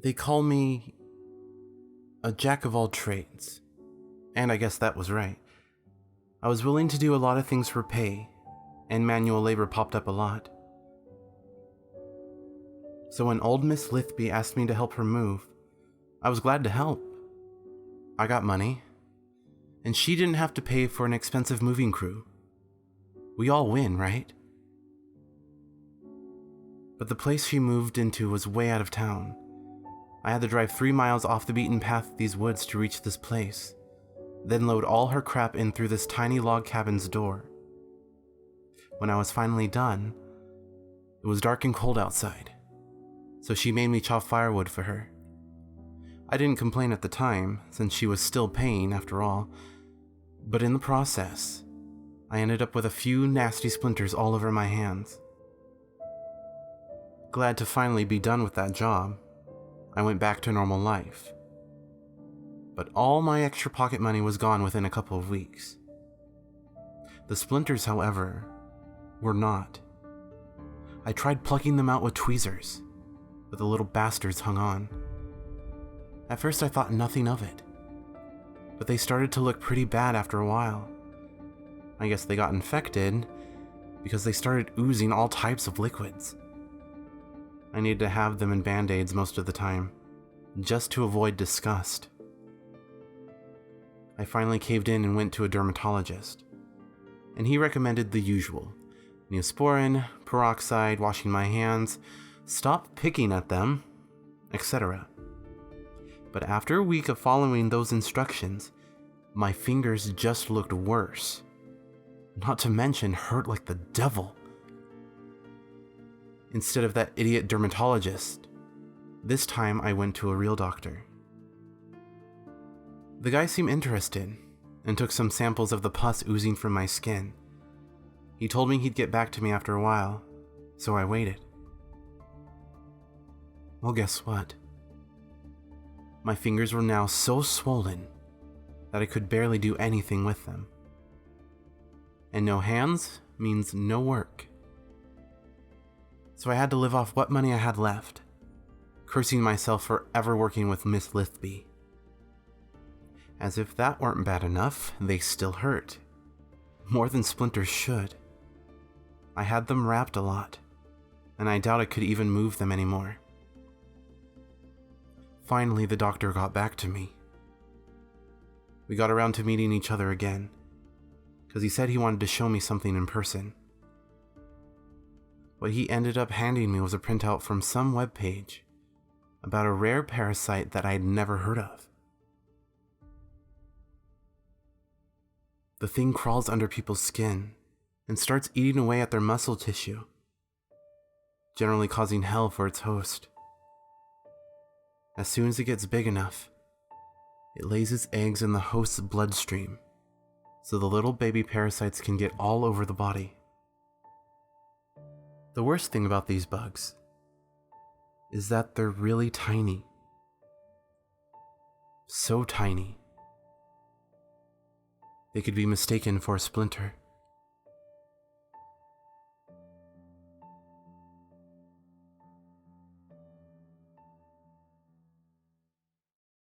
They call me a jack of all trades, and I guess that was right. I was willing to do a lot of things for pay, and manual labor popped up a lot. So when old Miss Lithby asked me to help her move, I was glad to help. I got money, and she didn't have to pay for an expensive moving crew. We all win, right? But the place she moved into was way out of town. I had to drive 3 miles off the beaten path of these woods to reach this place, then load all her crap in through this tiny log cabin's door. When I was finally done, it was dark and cold outside, so she made me chop firewood for her. I didn't complain at the time, since she was still paying after all, but in the process, I ended up with a few nasty splinters all over my hands. Glad to finally be done with that job, I went back to normal life. But all my extra pocket money was gone within a couple of weeks. The splinters, however, were not. I tried plucking them out with tweezers, but the little bastards hung on. At first I thought nothing of it, but they started to look pretty bad after a while. I guess they got infected because they started oozing all types of liquids. I needed to have them in band-aids most of the time, just to avoid disgust. I finally caved in and went to a dermatologist, and he recommended the usual: Neosporin, peroxide, washing my hands, stop picking at them, etc. But after a week of following those instructions, my fingers just looked worse. Not to mention hurt like the devil. Instead of that idiot dermatologist, this time I went to a real doctor. The guy seemed interested and took some samples of the pus oozing from my skin. He told me he'd get back to me after a while, so I waited. Well, guess what? My fingers were now so swollen that I could barely do anything with them. And no hands means no work. So I had to live off what money I had left, cursing myself for ever working with Miss Lithby. As if that weren't bad enough, they still hurt. More than splinters should. I had them wrapped a lot, and I doubt I could even move them anymore. Finally, the doctor got back to me. We got around to meeting each other again, because he said he wanted to show me something in person. What he ended up handing me was a printout from some webpage about a rare parasite that I had never heard of. The thing crawls under people's skin and starts eating away at their muscle tissue, generally causing hell for its host. As soon as it gets big enough, it lays its eggs in the host's bloodstream, so the little baby parasites can get all over the body. The worst thing about these bugs is that they're really tiny. So tiny, they could be mistaken for a splinter.